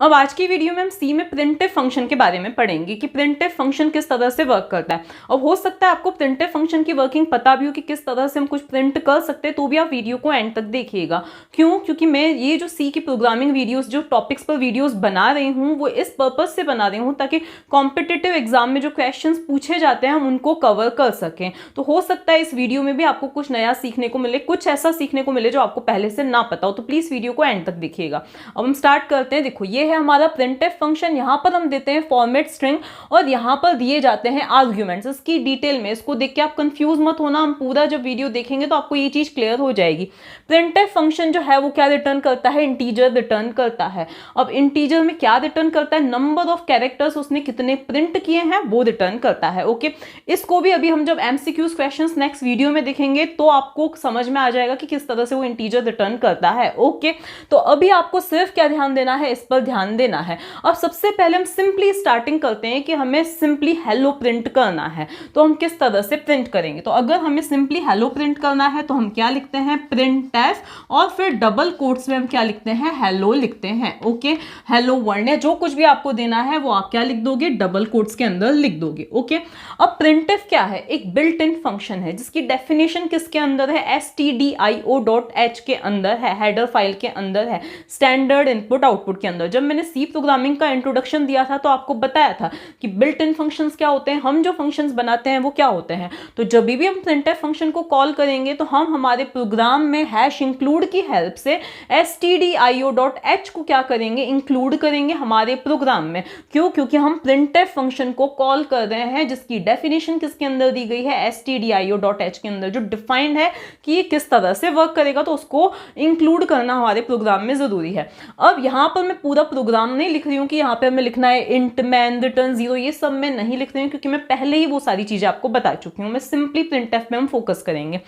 अब आज की वीडियो में हम सी में प्रिंटिव फंक्शन के बारे में पढ़ेंगे कि प्रिंटिव फंक्शन किस तरह से वर्क करता है। अब हो सकता है आपको प्रिंटिव फंक्शन की वर्किंग पता भी हो कि किस तरह से हम कुछ प्रिंट कर सकते हैं, तो भी आप वीडियो को एंड तक देखिएगा। क्यों? क्योंकि मैं ये जो सी की प्रोग्रामिंग वीडियोस, जो टॉपिक्स पर वीडियोस बना रही हूँ, वो इस पर्पज से बना रही हूँ ताकि कॉम्पिटिटिव एग्जाम में जो क्वेश्चन पूछे जाते हैं हम उनको कवर कर सकें। तो हो सकता है इस वीडियो में भी आपको कुछ नया सीखने को मिले, कुछ ऐसा सीखने को मिले जो आपको पहले से ना पता हो। तो प्लीज वीडियो को एंड तक देखिएगा। अब हम स्टार्ट करते हैं। देखो, ये है हमारा प्रिंटिव फंक्शन। यहाँ पर हम देते हैं फॉर्मेट स्ट्रिंग और यहाँ पर दिए जाते हैं आर्ग्यूमेंट्स। इसकी डिटेल में, इसको देख के आप कंफ्यूज मत होना, हम पूरा जब वीडियो देखेंगे तो आपको ये चीज क्लियर हो जाएगी। प्रिंटिव फंक्शन जो है वो क्या रिटर्न करता है? इंटीजर रिटर्न करता है। अब इंटीजर में क्या रिटर्न करता है? नंबर ऑफ कैरेक्टर्स उसने कितने प्रिंट किए हैं वो रिटर्न करता है। ओके, इसको भी अभी हम जब एमसीक्यूज क्वेश्चंस नेक्स्ट वीडियो में देखेंगे तो आपको समझ में आ जाएगा कि किस तरह से वो इंटीजर रिटर्न करता है। ओके, तो अभी आपको सिर्फ क्या ध्यान देना है? इस पर ध्यान देना है। अब सबसे पहले हम सिंपली स्टार्टिंग करते हैं कि हमें सिंपली हेलो प्रिंट करना है, तो हम किस तरह से प्रिंट करेंगे। तो अगर हमें सिंपली हेलो प्रिंट करना है तो हम क्या लिखते हैं? प्रिंट एफ, और फिर डबल कोट्स में हम क्या लिखते हैं? हेलो लिखते हैं। ओके, हेलो वर्ड है, जो कुछ भी आपको देना है वो आप क्या लिख दोगे? डबल कोट्स के अंदर लिख दोगे। ओके, अब प्रिंटफ क्या है? एक बिल्ट इन फंक्शन है जिसकी डेफिनेशन किसके अंदर है? stdio.h के अंदर है, हेडर फाइल के अंदर है, स्टैंडर्ड इनपुट आउटपुट के अंदर। जब मैंने सी प्रोग्रामिंग का इंट्रोडक्शन दिया था तो आपको बताया था कि बिल्ट इन फंक्शंस क्या होते हैं, हम जो फंक्शंस बनाते हैं वो क्या होते हैं। तो जब भी हम प्रिंटफ फंक्शन को कॉल करेंगे तो हम हमारे प्रोग्राम में हैश इंक्लूड की हेल्प से stdio.h को क्या करेंगे? इंक्लूड करेंगे हमारे प्रोग्राम में। क्यों? क्योंकि हम प्रिंटफ फंक्शन को कॉल कर रहे हैं जिसकी डेफिनेशन किसके अंदर दी गई है? stdio.h के अंदर, जो डिफाइंड है कि ये किस तरह से वर्क करेगा, तो उसको इंक्लूड करना हमारे प्रोग्राम में जरूरी है। अब यहां पर मैं पूरा प्रोग्राम नहीं लिख रही हूं कि यहां पे हमें लिखना है इंट मैन रिटर्न 0, ये सब मैं नहीं लिख रही हूं क्योंकि मैं पहले ही वो सारी चीजें आपको बता चुकी हूं। मैं सिंपली प्रिंटफ में हम फोकस करेंगे।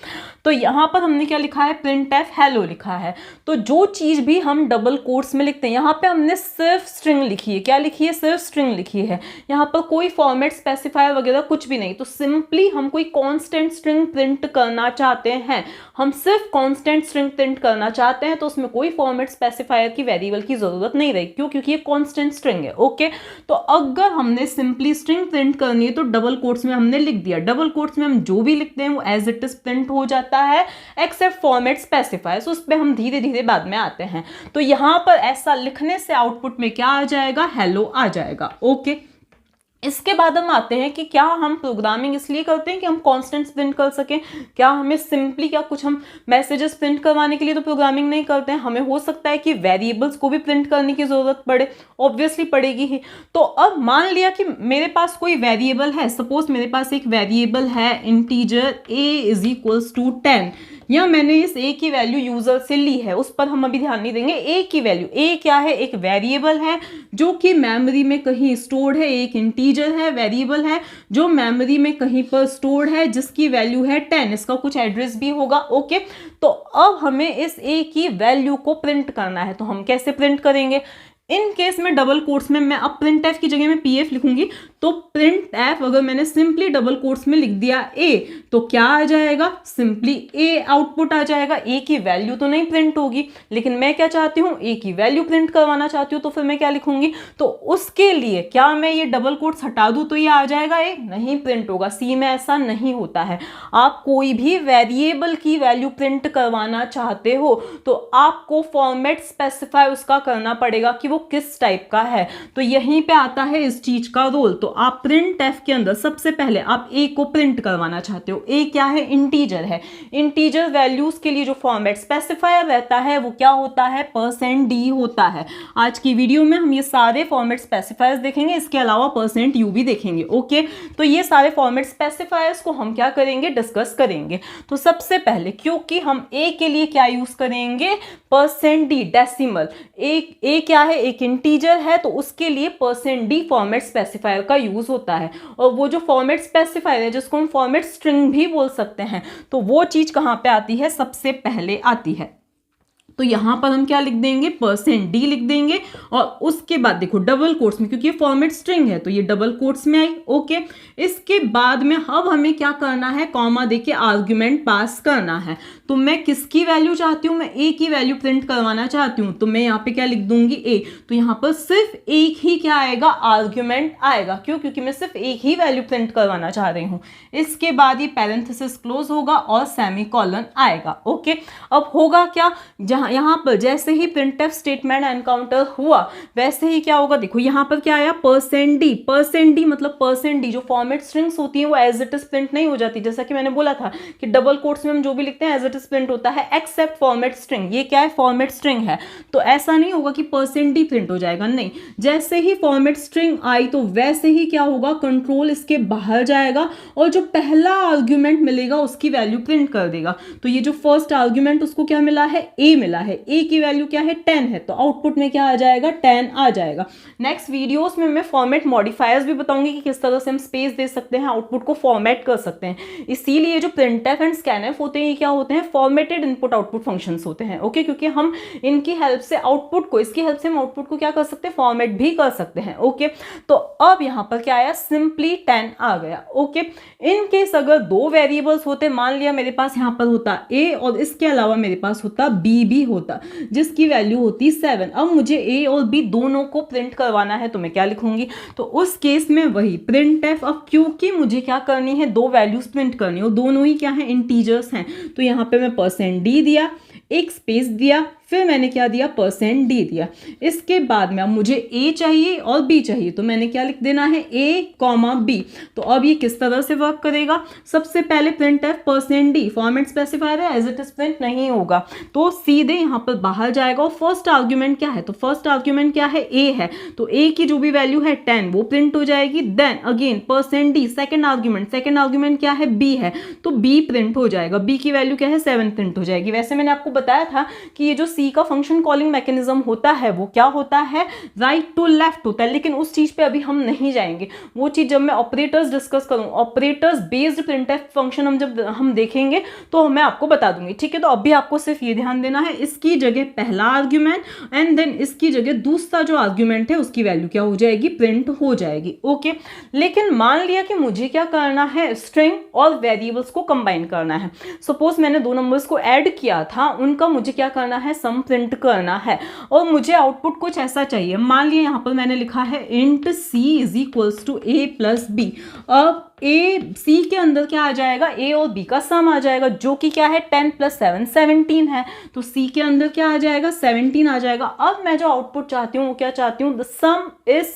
तो यहां पर हमने क्या लिखा है? प्रिंटफ हेलो लिखा है। तो जो चीज भी हम डबल कोट्स में लिखते हैं, यहां पे हमने सिर्फ स्ट्रिंग लिखी है। क्या लिखी है? सिर्फ स्ट्रिंग लिखी है। यहां पर कोई फॉर्मेट स्पेसिफायर वगैरह कुछ भी नहीं। तो सिंपली हम कोई कांस्टेंट स्ट्रिंग प्रिंट करना चाहते हैं, हम सिर्फ कांस्टेंट स्ट्रिंग प्रिंट करना चाहते हैं, तो उसमें कोई फॉर्मेट स्पेसिफायर की वेरिएबल की जरूरत नहीं रहेगी। क्यों? क्योंकि ये कांस्टेंट स्ट्रिंग है। ओके, तो अगर हमने सिंपली स्ट्रिंग प्रिंट करनी है तो डबल कोट्स में हमने लिख दिया। डबल कोट्स में हम जो भी लिखते हैं वो एज इट इज प्रिंट हो जाता है एक्सेप्ट फॉर्मेट स्पेसिफायर। उस पर हम धीरे धीरे बाद में आते हैं। तो यहां पर ऐसा लिखने से आउटपुट में क्या आ जाएगा? हेलो आ जाएगा। ओके, इसके बाद हम आते हैं कि क्या हम प्रोग्रामिंग इसलिए करते हैं कि हम कांस्टेंट्स प्रिंट कर सकें। क्या हमें सिंपली क्या कुछ हम मैसेजेस प्रिंट करवाने के लिए तो प्रोग्रामिंग नहीं करते हैं। हमें हो सकता है कि वेरिएबल्स को भी प्रिंट करने की जरूरत पड़े, ऑब्वियसली पड़ेगी ही। तो अब मान लिया कि मेरे पास कोई वेरिएबल है, सपोज मेरे पास एक वेरिएबल है इंटीजर a=10, या मैंने इस a की वैल्यू यूजर से ली है, उस पर हम अभी ध्यान नहीं देंगे। a की वैल्यू, a क्या है? एक वेरिएबल है जो कि मेमोरी में कहीं स्टोर्ड है, एक इंटीजर है, वेरिएबल है जो मेमोरी में कहीं पर स्टोर्ड है, जिसकी वैल्यू है 10। इसका कुछ एड्रेस भी होगा। ओके, तो अब हमें इस a की वैल्यू को प्रिंट करना है, तो हम कैसे प्रिंट करेंगे? इन केस में डबल कोट्स में मैं अब प्रिंट एफ की जगह में pf लिखूंगी। तो प्रिंट एफ अगर मैंने सिंपली डबल कोट्स में लिख दिया a, तो क्या आ जाएगा? सिंपली a आउटपुट आ जाएगा। a की वैल्यू तो नहीं प्रिंट होगी, लेकिन मैं क्या चाहती हूँ? a की वैल्यू प्रिंट करवाना चाहती हूँ। तो फिर मैं क्या लिखूंगी? तो उसके लिए क्या मैं ये डबल कोट्स हटा दूं तो ये आ जाएगा a? नहीं प्रिंट होगा। सी में ऐसा नहीं होता है। आप कोई भी वेरिएबल की वैल्यू प्रिंट करवाना चाहते हो तो आपको फॉर्मेट स्पेसिफाई उसका करना पड़ेगा कि वो किस टाइप का है। तो यहीं पे आता है इस चीज का रोल। तो आप प्रिंट एफ के अंदर सबसे पहले आप a को प्रिंट करवाना चाहते हो। a क्या है? इंटीजर है। इंटीजर वैल्यूज के लिए जो फॉर्मेट स्पेसिफायर रहता है वो क्या होता है? %d होता है। आज की वीडियो में हम ये सारे फॉर्मेट स्पेसिफायर्स देखेंगे, इसके अलावा %u भी देखेंगे। ओके, तो ये सारे फॉर्मेट स्पेसिफायर्स को हम क्या करेंगे? डिस्कस करेंगे। तो सबसे पहले, क्योंकि हम a के लिए क्या यूज करेंगे? %d, decimal. a क्या है? एक इंटीजर है, तो उसके लिए %d फॉर्मेट स्पेसिफायर का यूज होता है। और वो जो फॉर्मेट स्पेसिफायर है जिसको हम फॉर्मेट स्ट्रिंग भी बोल सकते हैं, तो वो चीज कहां पे आती है? सबसे पहले आती है। तो यहां पर हम क्या लिख देंगे, %d लिख देंगे। और उसके बाद देखो डबल कोट्स में, क्योंकि ये फॉर्मेट स्ट्रिंग है तो ये डबल कोट्स में आई। ओके, इसके बाद में अब हमें क्या करना है, कॉमा देके आर्ग्यूमेंट पास करना है। तो मैं किसकी वैल्यू चाहती हूँ, मैं a की वैल्यू प्रिंट करवाना चाहती हूँ, तो मैं यहाँ पे क्या लिख दूंगी a। तो यहाँ पर सिर्फ एक ही क्या आएगा, आर्ग्यूमेंट आएगा। क्यों, क्योंकि मैं सिर्फ एक ही वैल्यू प्रिंट करवाना चाह रही हूँ। इसके बाद ये पैरेंथेसिस क्लोज होगा और सेमीकोलन आएगा। ओके, अब होगा क्या, जहां यहाँ पर जैसे ही प्रिंटफ स्टेटमेंट एनकाउंटर हुआ वैसे ही क्या होगा, देखो यहाँ पर क्या आया, %d मतलब %d जो फॉर्मेट स्ट्रिंग्स होती है वो एज इट इज प्रिंट नहीं हो जाती। जैसा कि मैंने बोला था कि डबल कोट्स में हम जो भी लिखते हैं एज इट इज प्रिंट होता है एक्सेप्ट फॉर्मेट स्ट्रिंग। ये क्या है, फॉर्मेट स्ट्रिंग है, तो ऐसा नहीं होगा कि %d प्रिंट हो जाएगा, नहीं। जैसे ही फॉर्मेट स्ट्रिंग आई तो वैसे ही क्या होगा, कंट्रोल इसके बाहर जाएगा और जो पहला आर्ग्यूमेंट मिलेगा उसकी वैल्यू प्रिंट कर देगा। तो ये जो फर्स्ट आर्ग्यूमेंट उसको क्या मिला है, a मिला है, a की वैल्यू क्या है, 10 है, तो आउटपुट में क्या आ जाएगा, 10 आ जाएगा। नेक्स्ट वीडियोस में मैं फॉर्मेट मॉडिफायर्स भी बताऊंगी कि किस तरह से हम स्पेस दे सकते हैं, आउटपुट को फॉर्मेट कर सकते हैं। इसीलिए जो प्रिंटफ एंड स्कैनफ होते हैं ये क्या होते हैं, फॉर्मेटेड इनपुट आउटपुट फंक्शंस होते हैं। ओके, क्योंकि हम इनकी हेल्प से आउटपुट को, इसकी हेल्प से हम आउटपुट को क्या कर सकते हैं, फॉर्मेट भी कर सकते हैं। ओके, तो अब यहाँ पर क्या आया, सिंपली 10 आ गया। ओके, इन केस अगर दो वेरिएबल्स होते, मान लिया मेरे पास यहाँ पर होता a और इसके अलावा मेरे पास होता b भी होता जिसकी वैल्यू होती 7। अब मुझे a और b दोनों को प्रिंट करवाना है तो मैं क्या लिखूंगी, तो उस केस में वही printf। अब क्योंकि मुझे क्या करनी है, दो वैल्यूज प्रिंट करनी है और दोनों ही क्या है, इंटीजर्स हैं, तो यहाँ पे मैं %d दिया, एक स्पेस दिया, फिर मैंने क्या दिया, %d दिया। इसके बाद में अब मुझे a चाहिए और b चाहिए, तो मैंने क्या लिख देना है, a, b। तो अब ये किस तरह से वर्क करेगा, सबसे पहले printf %d फॉर्मेट स्पेसिफायर है, एज इट इज प्रिंट नहीं होगा, तो सीधे यहाँ पर बाहर जाएगा। और फर्स्ट आर्ग्यूमेंट क्या है, तो फर्स्ट आर्ग्यूमेंट क्या है, a है, तो a की जो भी वैल्यू है 10 वो प्रिंट हो जाएगी। Then again %d second argument क्या है, b है, तो b प्रिंट हो जाएगा, b की वैल्यू क्या है, 7 प्रिंट हो जाएगी। वैसे मैंने आपको बताया था कि ये जो C का फंक्शन कॉलिंग मैकेनिज्म होता है वो क्या होता है, राइट टू लेफ्ट होता है, लेकिन उस चीज पे अभी हम नहीं जाएंगे। वो चीज जब मैं ऑपरेटर्स डिस्कस करूं, ऑपरेटर्स बेस्ड प्रिंटफ फंक्शन हम देखेंगे तो मैं आपको बता दूंगी। ठीक है, तो अभी आपको सिर्फ ये ध्यान देना है, इसकी जगह पहला आर्ग्यूमेंट एंड देन इसकी जगह दूसरा जो आर्ग्यूमेंट है उसकी वैल्यू क्या हो जाएगी, प्रिंट हो जाएगी। ओके, लेकिन मान लिया कि मुझे क्या करना है, स्ट्रिंग और वेरिएबल्स को कंबाइन करना है। सपोज मैंने दो नंबर्स को ऐड किया था, उनका मुझे क्या करना है, सम प्रिंट करना है और मुझे आउटपुट कुछ ऐसा चाहिए। मान लिया यहाँ पर मैंने लिखा है int c is equals to a plus b। अब c के अंदर क्या आ जाएगा, a और b का सम आ जाएगा, जो कि क्या है 10 + 7 17 है, तो c के अंदर क्या आ जाएगा, 17 आ जाएगा। अब मैं जो आउटपुट चाहती हूँ वो क्या चाहती हूँ, द सम इज,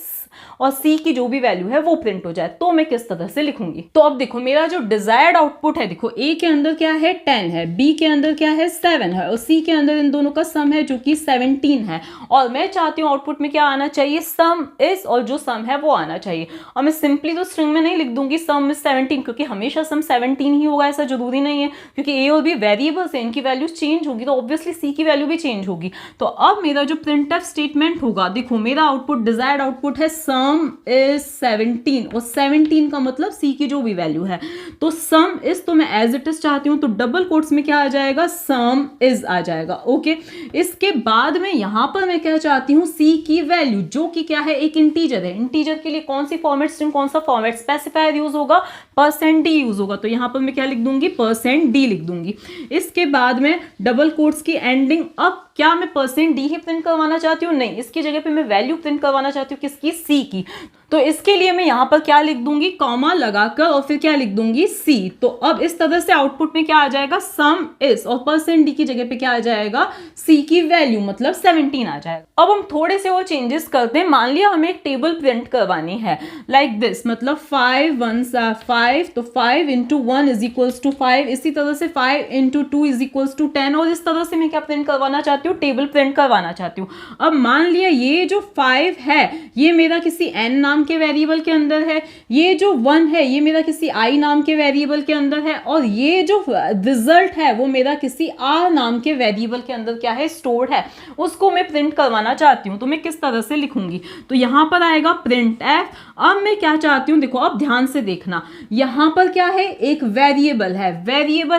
और c की जो भी वैल्यू है वो प्रिंट हो जाए, तो मैं किस तरह से लिखूंगी। तो अब देखो मेरा जो डिजायर्ड आउटपुट है, देखो a के अंदर क्या है 10 है, b के अंदर क्या है 7 है और c के अंदर इन दोनों का सम है जो कि 17 है। और मैं चाहती हूँ आउटपुट में क्या आना चाहिए, सम इज, और जो सम है वो आना चाहिए। और मैं सिंपली तो स्ट्रिंग में नहीं लिख दूंगी सम इज 17, क्योंकि हमेशा सम 17 ही होगा ऐसा जरूरी नहीं है, क्योंकि a और b वेरिएबल्स हैं, इनकी वैल्यूज चेंज होगी तो ऑब्वियसली c की वैल्यू भी चेंज होगी। तो अब मेरा जो प्रिंटफ स्टेटमेंट होगा, देखो मेरा आउटपुट डिजायर्ड आउटपुट है सम इज 17 और 17 का मतलब c की जो भी वैल्यू है, तो सम इज तो मैं एज इट इज चाहती हूं, तो डबल कोट्स में क्या आ जाएगा, सम इज आ जाएगा। ओके, इसके बाद में यहां पर मैं क्या चाहती हूं, c की वैल्यू जो कि क्या है, एक इंटीजर है। इंटीजर के लिए कौन सी फॉर्मेट स्ट्रिंग, कौन सा फॉर्मेट स्पेसिफायर यूज होगा, %d यूज होगा, तो यहां पर मैं क्या लिख दूंगी, %d लिख दूंगी। इसके बाद में डबल कोट्स की एंडिंग, अब क्या मैं %d ही प्रिंट करवाना चाहती हूँ, नहीं, इसकी जगह पे मैं वैल्यू प्रिंट करवाना चाहती हूँ, किसकी, c की। तो इसके लिए मैं यहाँ पर क्या लिख दूंगी, कॉमा लगाकर, और फिर क्या लिख दूंगी, c। तो अब इस तरह से आउटपुट में क्या आ जाएगा, सम इज, और %d की जगह पे क्या आ जाएगा, c की वैल्यू मतलब 17 आ जाएगा। अब हम थोड़े से और चेंजेस करते हैं। मान लिया हमें एक टेबल प्रिंट करवानी है लाइक दिस, मतलब 5 1s are 5, तो 5 × 1 इज इक्वल्स टू 5, इसी तरह से 5 × 2 इज इक्वल्स टू 10, और इस तरह से मैं क्या प्रिंट करवाना चाहती हूँ, टेबल प्रिंट करवाना चाहती हूँ। अब मान लिया ये जो 5 है ये मेरा किसी n नाम के वेरिएबल के अंदर है, ये जो 1 है ये मेरा किसी i नाम के वेरिएबल के अंदर है, और ये जो रिजल्ट है वो मेरा किसी r नाम के वेरिएबल के अंदर क्या है, स्टोर्ड है, उसको मैं प्रिंट करवाना चाहती हूँ। तो मैं किस तरह से लिखूंगी, तो यहां पर आएगा printf। अब मैं क्या चाहती हूँ, देखो अब ध्यान से देखना, यहां पर क्या है, एक वेरिएबल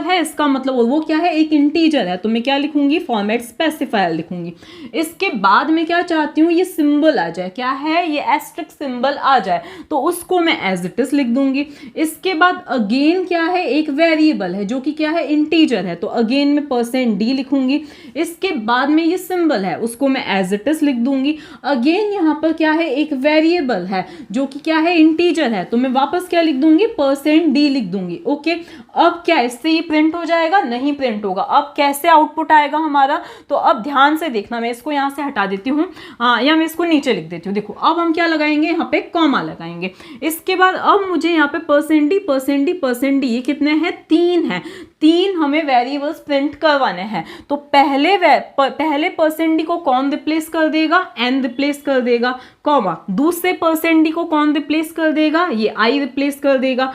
है, इसका मतलब वो क्या है, एक इंटीजर है, तो मैं क्या लिखूंगी, फॉर्मेट स्पेसिफायर। स्पेसिफायर लिखूंगी। इसके बाद में क्या चाहती हूँ, ये सिंबल आ जाए, क्या है ये एस्टेरिस्क सिंबल आ जाए, तो उसको मैं एज इट इज लिख दूंगी। इसके बाद अगेन क्या है, एक वेरिएबल है जो कि क्या है, इंटीजर है, तो अगेन मैं %d लिखूंगी। इसके बाद में ये सिंबल है, उसको मैं एज इट इज लिख दूंगी। अगेन यहाँ पर क्या है, एक वेरिएबल है जो कि क्या है, इंटीजर है, तो मैं वापस क्या लिख दूंगी, %d लिख दूंगी। ओके, अब क्या इससे ये प्रिंट हो जाएगा, नहीं प्रिंट होगा। अब कैसे आउटपुट आएगा हमारा, तो अब ध्यान से देखना, मैं इसको यहाँ से हटा देती हूँ, या मैं इसको नीचे लिख देती हूँ। देखो अब हम क्या लगाएंगे, यहाँ पे कॉमा लगाएंगे। इसके बाद अब मुझे यहाँ पे %d ये कितने हैं, 3 है। 3 हमें वेरिएबल्स प्रिंट करवाने हैं, तो पहले %d को कौन रिप्लेस कर देगा, n रिप्लेस कर देगा, कॉमा दूसरे %d को कौन रिप्लेस कर देगा, ये i रिप्लेस कर देगा,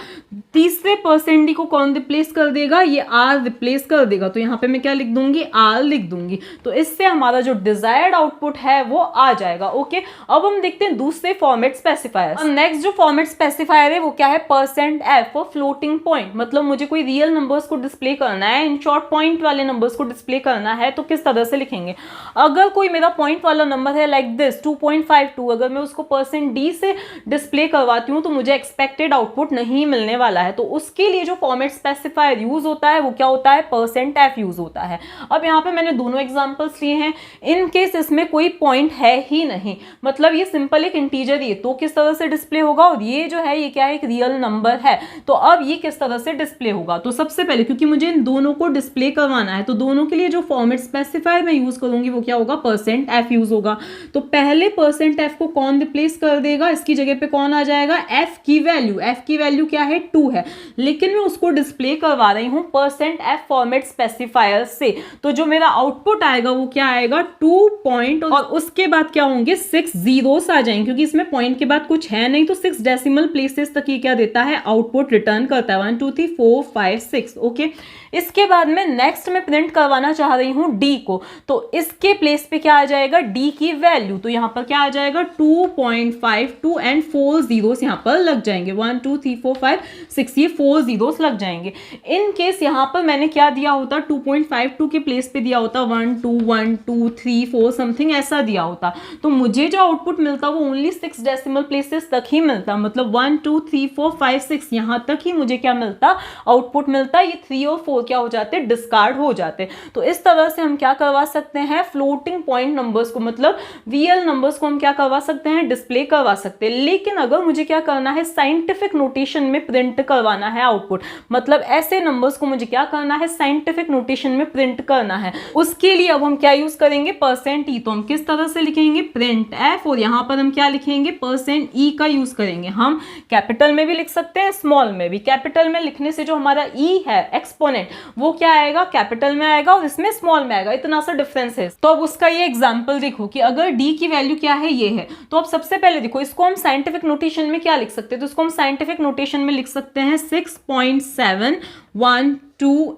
तीसरे %d को कौन रिप्लेस कर देगा, ये r रिप्लेस कर देगा। तो यहाँ पे मैं क्या लिख दूंगी, r लिख दूंगी। तो इससे हमारा जो डिजायर्ड आउटपुट है वो आ जाएगा। ओके, अब हम देखते हैं दूसरे फॉर्मेट स्पेसिफायर। अब नेक्स्ट जो फॉर्मेट स्पेसिफायर है वो क्या है, %f फॉर फ्लोटिंग पॉइंट, मतलब मुझे कोई रियल नंबर्स को डिस्प्ले करना है, इन शॉर्ट पॉइंट वाले नंबर्स को डिस्प्ले करना है, तो किस तरह से लिखेंगे। अगर कोई मेरा पॉइंट वाला नंबर है लाइक दिस 2.52, अगर मैं उसको %d से डिस्प्ले करवाती हूँ तो मुझे एक्सपेक्टेड आउटपुट नहीं मिलने वाला है। तो उसके लिए जो फॉर्मेट स्पेसिफायर यूज होता है वो क्या होता है, %f यूज होता है। अब यहाँ पे मैंने दोनों एग्जांपल्स लिए हैं। इन केस इसमें कोई पॉइंट है ही नहीं, मतलब ये सिंपल एक इंटीजर ही है, तो किस तरह से डिस्प्ले होगा, और ये जो है ये क्या है, एक रियल नंबर है, तो अब ये किस तरह से डिस्प्ले होगा। तो सबसे पहले क्योंकि मुझे इन दोनों को डिस्प्ले करवाना है, तो दोनों के लिए जो फॉर्मेट स्पेसिफायर मैं यूज करूंगी वो क्या होगा, %f यूज होगा। तो पहले %f को कौन रिप्लेस कर देगा, इसकी जगह पे कौन आ जाएगा, f की वैल्यू क्या है, 2 है, लेकिन मैं उसको डिस्प्ले करवा रही हूँ %f फॉर्मेट स्पेसिफायर से, तो जो मेरा आउटपुट आएगा वो क्या आएगा, 2 पॉइंट, और उसके बाद क्या होंगे, 6 जीरोस आ जाएंगे, क्योंकि इसमें पॉइंट के बाद कुछ है नहीं, तो 6 डेसिमल प्लेसेस तक ये क्या देता है, आउटपुट रिटर्न करता है, 1 2 3 4 5 6। ओके, इसके बाद में नेक्स्ट में प्रिंट करवाना चाह रही हूँ d को, तो इसके प्लेस पे क्या आ जाएगा, d की वैल्यू, तो यहाँ पर क्या आ जाएगा 2.52 एंड 4 जीरोस यहाँ पर लग जाएंगे, 1 2 3 4 5 6, ये 4 जीरोस लग जाएंगे। इन केस यहाँ पर मैंने क्या दिया होता, 2.52 के प्लेस पे दिया होता 1 2 1 2 3 4 समथिंग ऐसा दिया होता, तो मुझे जो आउटपुट मिलता वो ओनली 6 डेसिमल प्लेसेस तक ही मिलता, मतलब 1 2 3 4 5 6 यहाँ तक ही मुझे क्या मिलता, आउटपुट मिलता। ये 3 और 4 क्या हो जाते, डिस्कार्ड हो जाते। तो इस तरह से हम क्या करवा सकते हैं, फ्लोटिंग पॉइंट नंबर्स को, मतलब रियल नंबर्स को हम क्या करवा सकते हैं, डिस्प्ले करवा सकते हैं। लेकिन अगर मुझे क्या करना है, साइंटिफिक नोटेशन में प्रिंट करवाना है आउटपुट, मतलब ऐसे नंबर्स को मुझे क्या करना है, साइंटिफिक नोटेशन में प्रिंट करना है, उसके लिए अब हम क्या यूज करेंगे, %e। तो हम किस तरह से लिखेंगे, printf, और यहाँ पर हम क्या लिखेंगे, %e का यूज करेंगे। हम कैपिटल में भी लिख सकते हैं, स्मॉल में भी। कैपिटल में लिखने से जो हमारा e है एक्सपोनेंट, वो क्या आएगा, कैपिटल में आएगा, और इसमें स्मॉल में आएगा, इतना सा डिफरेंस है। तो अब उसका ये एग्जांपल देखो कि अगर d की वैल्यू क्या है, ये है, तो अब सबसे पहले देखो इसको हम साइंटिफिक नोटेशन में क्या लिख सकते हैं, तो इसको हम साइंटिफिक नोटेशन में लिख सकते हैं 6.712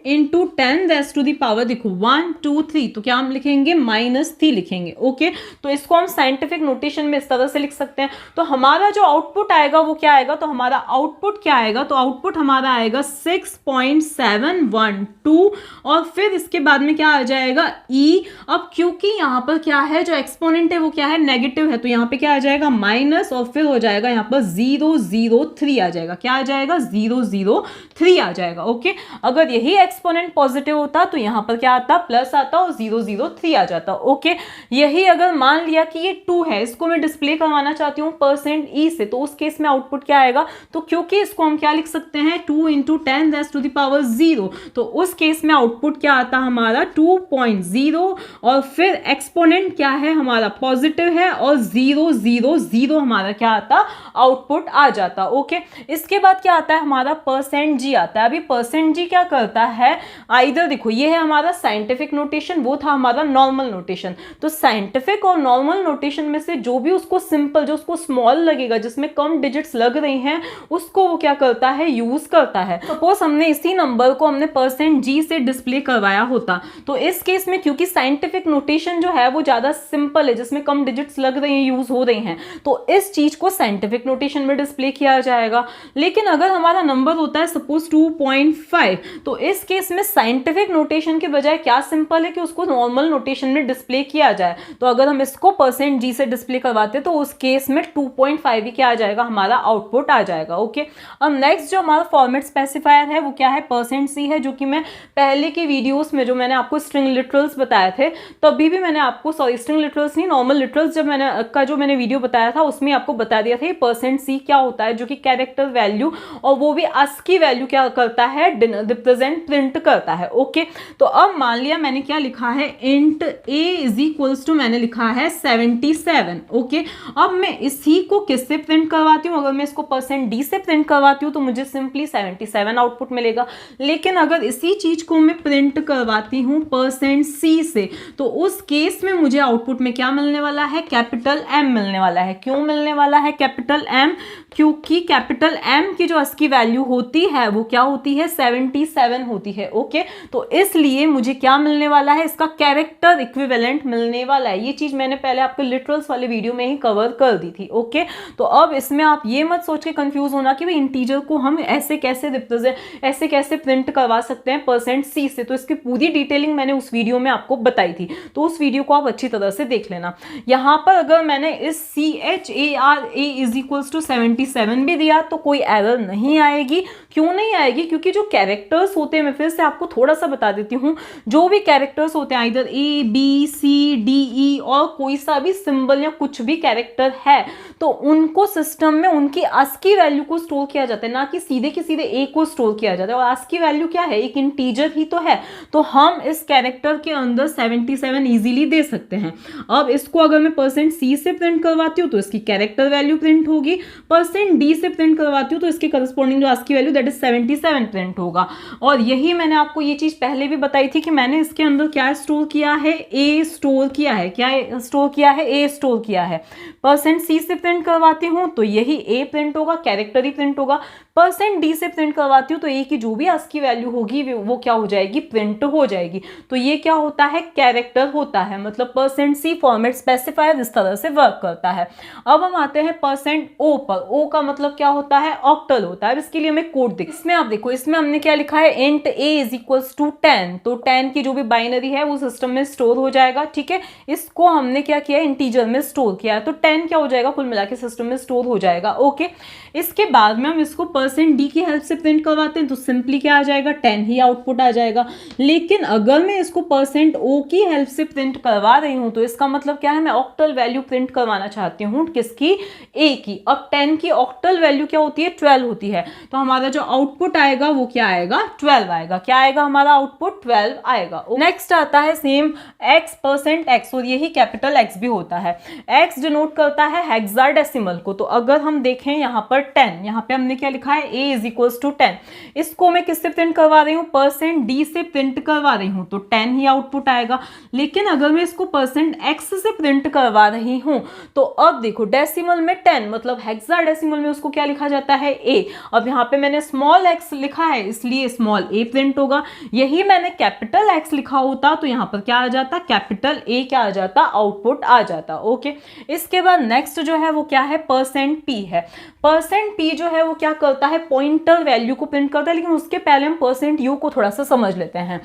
into 10 raised to the power, देखो 1 2 3, तो क्या हम लिखेंगे, -3 लिखेंगे। ओके, तो इसको हम साइंटिफिक नोटेशन में इस तरह से लिख सकते हैं। तो हमारा जो आउटपुट आएगा वो क्या आएगा, तो हमारा आउटपुट क्या आएगा, तो आउटपुट हमारा आएगा 6.712, और फिर इसके बाद में क्या आ जाएगा, e। अब क्योंकि यहाँ पर क्या है, जो एक्सपोनेंट है वो क्या है, नेगेटिव है, तो यहाँ पे क्या आ जाएगा, माइनस, और फिर हो जाएगा यहाँ पर 003 आ जाएगा, क्या आ जाएगा, 003 आ जाएगा। ओके, अगर यही एक्सपोनेंट पॉजिटिव होता तो यहाँ पर क्या आता, प्लस आता और 003 आ जाता। ओके, यही अगर मान लिया कि ये 2 है, इसको मैं डिस्प्ले करवाना चाहती हूँ %e से, तो उस केस में आउटपुट क्या आएगा, तो क्योंकि इसको हम क्या लिख सकते हैं, 2 into 10 raised to the power 0, तो उस केस में आउटपुट क्या आता हमारा 2.0, और फिर एक्सपोनेंट क्या है हमारा, पॉजिटिव है, और 000 हमारा क्या आता, आउटपुट आ जाता। ओके, इसके बाद क्या आता है हमारा %g आता है। अभी %g क्या करता है, आइदर देखो ये है हमारा साइंटिफिक नोटेशन, वो था हमारा नॉर्मल नोटेशन, तो साइंटिफिक और नॉर्मल नोटेशन में से जो भी उसको सिंपल, जो उसको स्मॉल लगेगा, जिसमें कम डिजिट्स लग रही हैं, उसको वो क्या करता है, यूज करता है। सपोज हमने इसी नंबर को हमने %g से डिस्प्ले करवाया होता, तो इस केस में क्योंकि साइंटिफिक नोटेशन जो है वो ज्यादा सिंपल है, जिसमें कम डिजिट्स लग रही हैं, यूज हो रही हैं, तो इस चीज को साइंटिफिक नोटेशन में डिस्प्ले किया जाएगा। लेकिन अगर हमारा नंबर होता है सपोज 2.5, तो इस केस में साइंटिफिक नोटेशन के बजाय क्या सिंपल है कि उसको नॉर्मल नोटेशन में डिस्प्ले किया जाए। तो अगर हम इसको %g से डिस्प्ले करवाते तो उस केस में 2.5 ही क्या आ जाएगा, हमारा आउटपुट आ जाएगा। ओके, अब नेक्स्ट जो हमारा फॉर्मेट स्पेसिफायर है वो क्या है, %c है, जो कि मैं पहले के वीडियोस में जो मैंने आपको स्ट्रिंग लिटरल्स बताए थे तभी भी मैंने आपको, सॉरी स्ट्रिंग लिटरल्स नहीं, नॉर्मल लिटरल्स जब मैंने वीडियो बताया था उसमें आपको बता दिया था %c क्या होता है, जो कि कैरेक्टर वैल्यू और वो भी ASCII वैल्यू क्या करता है, रिप्रेजेंट प्रिंट करता है। ओके, तो अब मान लिया मैंने क्या लिखा है, int a is equals to मैंने लिखा है 77। ओके, अब मैं इसी को किससे प्रिंट करवाती हूँ, अगर मैं इसको %d से प्रिंट करवाती हूँ तो मुझे सिंपली 77 आउटपुट मिलेगा। लेकिन अगर इसी चीज को मैं प्रिंट करवाती हूँ %c से तो उस केस में मुझे आउटपुट में क्या मिलने वाला है, कैपिटल M मिलने वाला है। क्यों मिलने वाला है कैपिटल M, क्योंकि कैपिटल M की जो ASCII वैल्यू होती है वो क्या होती है, 77 होती है। ओके, तो इसलिए मुझे क्या मिलने वाला है, इसका कैरेक्टर इक्विवेलेंट मिलने वाला है। ये चीज मैंने पहले आपके लिटरल्स वाले वीडियो में ही कवर कर दी थी। ओके, तो अब इसमें आप ये मत सोच के कंफ्यूज होना कि भाई इंटीजर को हम ऐसे कैसे प्रिंट करवा सकते हैं %c से। तो इसकी पूरी डिटेलिंग मैंने उस वीडियो में आपको बताई थी, तो उस वीडियो को आप अच्छी तरह से देख लेना। यहाँ पर अगर मैंने इस CHARA इज इक्वल्स टू 77 भी दिया तो कोई एरर नहीं आएगी। क्यों नहीं आएगी, क्योंकि जो कैरेक्टर्स होते हैं, मैं फिर से आपको थोड़ा सा बता देती हूँ, जो भी कैरेक्टर्स होते हैं इधर A B C D E और कोई सा भी सिंबल या कुछ भी कैरेक्टर है तो उनको सिस्टम में उनकी ASCII वैल्यू को स्टोर किया जाता है, ना कि सीधे A को स्टोर किया जाता है। और ASCII वैल्यू क्या है, एक इंटीजर ही तो है, तो हम इस कैरेक्टर के अंदर 77 इजीली दे सकते हैं। अब इसको अगर मैं %c से प्रिंट करवाती हूँ तो इसकी कैरेक्टर वैल्यू प्रिंट होगी, %d से प्रिंट करवाती हूँ तो इसके करस्पॉन्डिंग जो ASCII value that is 77 print होगा। और यही मैंने आपको ये चीज पहले भी बताई थी कि मैंने इसके अंदर क्या स्टोर किया है, A स्टोर किया है। क्या स्टोर किया है, A स्टोर किया है। %c से प्रिंट करवाती हूँ तो यही A प्रिंट होगा, कैरेक्टर ही प्रिंट होगा। %d से प्रिंट करवाती हूँ तो A की जो भी ASCII वैल्यू होगी वो क्या हो जाएगी, प्रिंट हो जाएगी। तो ये क्या होता है, कैरेक्टर होता है, मतलब %c फॉर्मेट स्पेसिफायर इस तरह से वर्क करता है। अब हम आते हैं %o पर। O का मतलब क्या होता है, ऑक्टल होता है। अब इसके लिए हमें कोड देख, इसमें आप देखो, इसमें हमने क्या लिखा है, int a is equals to 10। तो 10 की जो भी बाइनरी है वो सिस्टम में स्टोर हो जाएगा। ठीक है, इसको हमने क्या किया, इंटीजर में स्टोर किया है, तो 10 क्या हो जाएगा, कुल मिला के सिस्टम में स्टोर हो जाएगा। ओके, इसके बाद में हम इसको %d की हेल्प से प्रिंट करवाते हैं तो सिंपली क्या आ जाएगा, 10 ही आउटपुट आ जाएगा। लेकिन अगर मैं इसको %o की हेल्प से प्रिंट करवा रही हूं तो इसका मतलब क्या है, मैं ऑक्टल वैल्यू प्रिंट करवाना चाहती हूँ, किसकी, a की। अब 10 की ऑक्टल वैल्यू क्या होती है, 12 होती है, तो हमारा जो आउटपुट आएगा वो क्या आएगा, 12 आएगा। क्या आएगा, हमारा आउटपुट 12 आएगा। नेक्स्ट आता है सेम x%x, और यही कैपिटल X भी होता है। x डिनोट करता है हेक्साडेसिमल को। तो अगर हम देखें यहाँ पर 10, यहाँ पे हमने क्या लिखा है, a इज इक्वल्स टू 10। इसको मैं किससे प्रिंट करवा रही हूँ, %d से प्रिंट करवा रही हूँ, तो 10 ही आउटपुट आएगा। लेकिन अगर मैं इसको %x से प्रिंट करवा रही हूँ तो अब देखो, डेसिमल में 10 मतलब हेक्साडेसिमल में उसको क्या लिखा जाता है, a। अब यहाँ पे मैंने स्मॉल x लिखा है इसलिए स्मॉल a प्रिंट होगा। यही मैंने कैपिटल X लिखा होता तो यहाँ पर क्या आ जाता, कैपिटल A क्या आ जाता, आउटपुट आ जाता। ओके, इसके बाद नेक्स्ट जो है वो क्या है, %p है। %p जो है वो क्या करता है, पॉइंटर वैल्यू को प्रिंट करता है। लेकिन उसके पहले हम %u को थोड़ा सा समझ लेते हैं।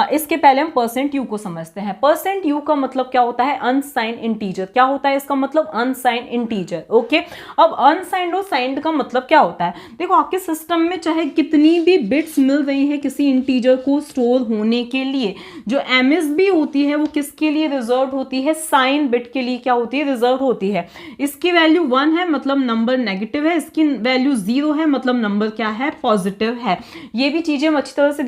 इसके पहले हम %u को समझते हैं। %u का मतलब क्या होता है, अनसाइंड इंटीजर। क्या होता है इसका मतलब, अनसाइंड इंटीजर। ओके, अब अनसाइंड और साइंड का मतलब क्या होता है, देखो आपके सिस्टम में चाहे कितनी भी बिट्स मिल रही है किसी इंटीजर को स्टोर होने के लिए, जो MSB होती है वो किसके लिए रिजर्व होती है, साइन बिट के लिए क्या होती है, रिजर्व होती है। इसकी वैल्यू 1 है मतलब नंबर नेगेटिव है, इसकी वैल्यू 0 है मतलब नंबर क्या है, पॉजिटिव है। ये भी चीजें हम अच्छी तरह से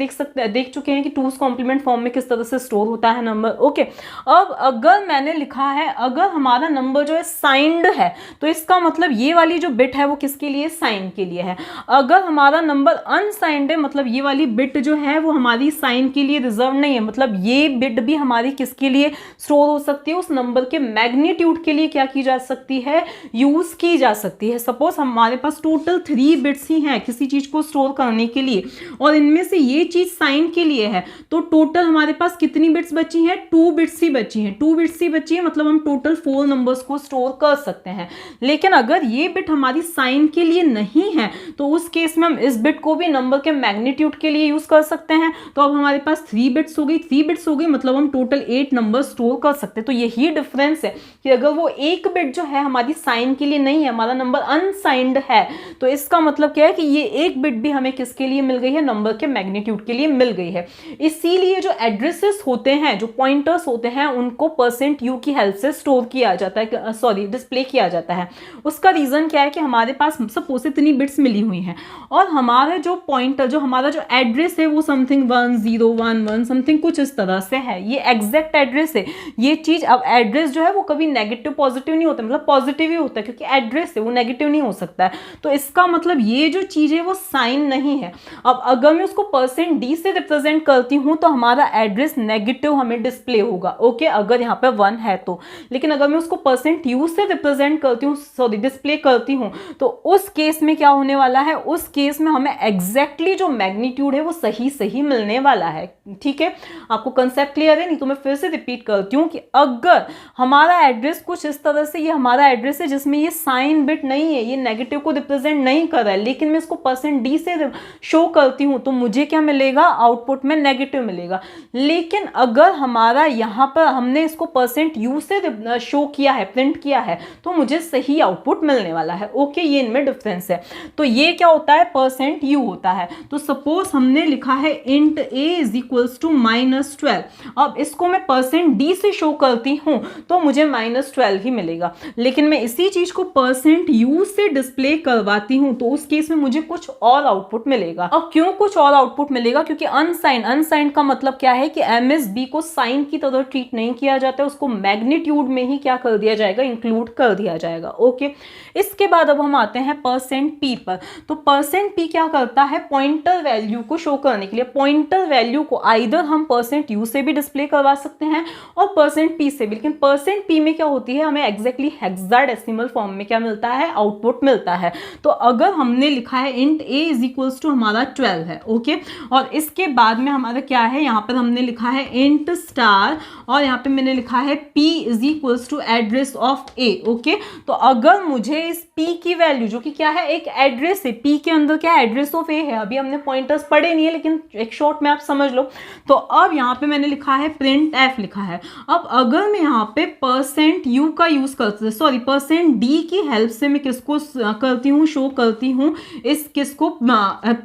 देख चुके हैं कि टूज कॉम्प्लीमेंट फॉर्म में किस तरह से स्टोर होता है नंबर। ओके, अब अगर मैंने लिखा है, अगर हमारा नंबर जो है साइंड है तो इसका मतलब ये वाली जो बिट है वो किसके लिए, साइन के लिए है। अगर हमारा नंबर अनसाइंड है मतलब ये वाली बिट जो है वो हमारी साइन के लिए रिजर्व नहीं है, मतलब ये बिट भी हमारी किसके लिए स्टोर हो सकती है, उस नंबर के मैग्नीट्यूड के लिए क्या की जा सकती है, यूज की जा सकती है। सपोज हमारे पास टोटल 3 बिट्स ही हैं किसी चीज को स्टोर करने के लिए और इनमें से ये चीज साइन के लिए है, तो टोटल हमारे पास कितनी बिट्स बची हैं, 2 बिट्स ही बची हैं। 2 बिट्स ही बची है मतलब हम टोटल 4 नंबर्स को स्टोर कर सकते हैं। लेकिन अगर ये बिट हमारी साइन के लिए नहीं है तो उस केस में हम इस बिट को भी नंबर के मैग्नीट्यूड के लिए यूज कर सकते हैं। तो अब हमारे पास 3 बिट्स हो गई, 3 बिट्स हो गई मतलब हम टोटल 8 नंबर स्टोर कर सकते हैं। तो यही डिफरेंस है कि अगर वो एक बिट जो है हमारी साइन के लिए नहीं है, हमारा नंबर अनसाइंड है, तो इसका मतलब क्या है कि ये एक बिट भी हमें किसके लिए मिल गई है, नंबर के मैग्नीट्यूड के लिए मिल गई है। इसीलिए जो एड्रेसेस होते हैं, जो पॉइंटर्स होते हैं, उनको %u की हेल्प से स्टोर किया जाता है, सॉरी डिस्प्ले किया जाता है। उसका रीजन क्या है कि हमारे पास सपोज इतनी बिट्स मिली हुई हैं और हमारे जो पॉइंटर, जो हमारा जो एड्रेस है वो समथिंग 1011 समथिंग कुछ इस तरह से है, ये एग्जैक्ट एड्रेस है। ये चीज, अब एड्रेस जो है वो कभी नेगेटिव पॉजिटिव नहीं होता, मतलब पॉजिटिव ही होता है क्योंकि एड्रेस है, वो नेगेटिव नहीं हो सकता है। तो इसका मतलब ये जो चीज है वो साइन नहीं है। अब अगर मैं उसको %d से रिप्रेजेंट करती हूँ तो हमारा एड्रेस नेगेटिव हमें डिस्प्ले होगा, ओके, अगर यहाँ पे 1 है तो। लेकिन अगर मैं उसको %u से रिप्रेजेंट करती हूँ, सॉरी डिस्प्ले करती हूँ, तो उस केस में क्या होने वाला है, उस केस में हमें एग्जैक्टली जो मैग्नीट्यूड है वो सही सही मिलने वाला है। ठीक है, आपको कंसेप्ट क्लियर है? नहीं तो मैं फिर से रिपीट करती हूँ कि अगर हमारा एड्रेस कुछ इस तरह से, ये हमारा एड्रेस है जिसमें ये साइन बिट नहीं है, ये नेगेटिव को रिप्रेजेंट नहीं कर रहा है, लेकिन मैं इसको %d से शो करती हूँ तो मुझे क्या मिलेगा, आउटपुट में नेगेटिव मिलेगा। लेकिन अगर हमारा यहाँ पर हमने इसको %u से शो किया है, प्रिंट किया है, तो मुझे सही आउटपुट मिलने वाला है। ओके, ये इनमें डिफरेंस है। तो ये क्या होता है, %u होता है। तो सपोज हमने लिखा है int a is equals to -12, अब इसको मैं %d से शो करती हूँ तो मुझे -12 ही मिलेगा। लेकिन मैं इसी चीज को %u से डिस्प्ले करवाती हूँ तो उस केस में मुझे कुछ और आउटपुट मिलेगा। अब क्यों कुछ और आउटपुट मिलेगा, क्योंकि अनसाइन का मतलब क्या है कि MSB को साइन की तरह ट्रीट नहीं किया जाता है, उसको मैग्नीट्यूड में ही क्या कर दिया जाएगा, इंक्लूड कर दिया जाएगा। ओके, इसके बाद अब हम आते हैं %p पर। तो %p क्या करता है, पॉइंटर वैल्यू को शो करने के लिए पॉइंटर वैल्यू को आइदर हम %u से भी डिस्प्ले करवा सकते हैं और %p से भी। लेकिन %p में क्या होती है, हमें एग्जैक्टली हेक्साडेसिमल फॉर्म में क्या मिलता है, आउटपुट मिलता है। तो अगर हमने लिखा है int a is equals to हमारा 12 है, ओके, और इसके बाद में हमारा क्या है, यहाँ पर हमने लिखा है int स्टार और यहाँ पे मैंने लिखा है p is equals to address of a, okay. तो अगर मुझे इस p की वैल्यू, जो कि क्या है, एक एड्रेस है, p के अंदर क्या एड्रेस ऑफ a है, अभी हमने पॉइंटर्स पढ़े नहीं है लेकिन एक शॉर्ट में आप समझ लो। तो अब यहाँ पे मैंने लिखा है प्रिंट f लिखा है। अब अगर मैं यहाँ पे %u का यूज करती, सॉरी %d की हेल्प से मैं किसको करती हूँ, शो करती हूँ, इस किसको,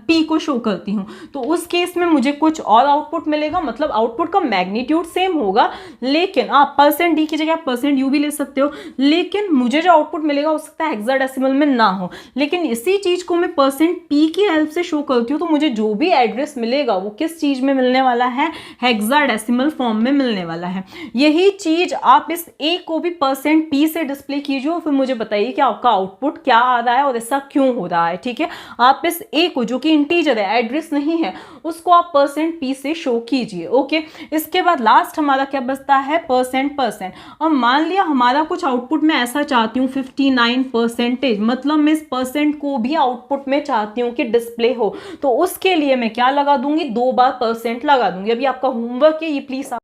p को शो करती हूँ, तो उस केस में मुझे कुछ और आउटपुट मिलेगा। मतलब आउटपुट का मैग्नीट्यूड सेम होगा, लेकिन आप %d की जगह %u भी ले सकते हो, लेकिन मुझे जो आउटपुट मिलेगा हो सकता है हेक्साडेसिमल में ना हो। लेकिन इसी चीज को मैं %p की हेल्प से शो करती हूँ तो मुझे जो भी एड्रेस मिलेगा वो किस चीज में मिलने वाला है, हेक्साडेसिमल फॉर्म में मिलने वाला है। यही चीज आप इस a को भी %p से डिस्प्ले कीजिए और फिर मुझे बताइए कि आपका आउटपुट क्या आ रहा है और ऐसा क्यों हो रहा है। ठीक है, आप इस a को, जो कि इंटीजर है, एड्रेस नहीं है, उसको आप %p से शो कीजिए। ओके, इसके बाद लास्ट हमारा क्या बचता है, %। और मान लिया हमारा कुछ आउटपुट मैं ऐसा चाहती हूँ 59%, मतलब मैं इस % को भी आउटपुट में चाहती हूँ कि डिस्प्ले हो, तो उसके लिए मैं क्या लगा दूंगी, 2 बार % लगा दूंगी। अभी आपका होमवर्क है, ये प्लीज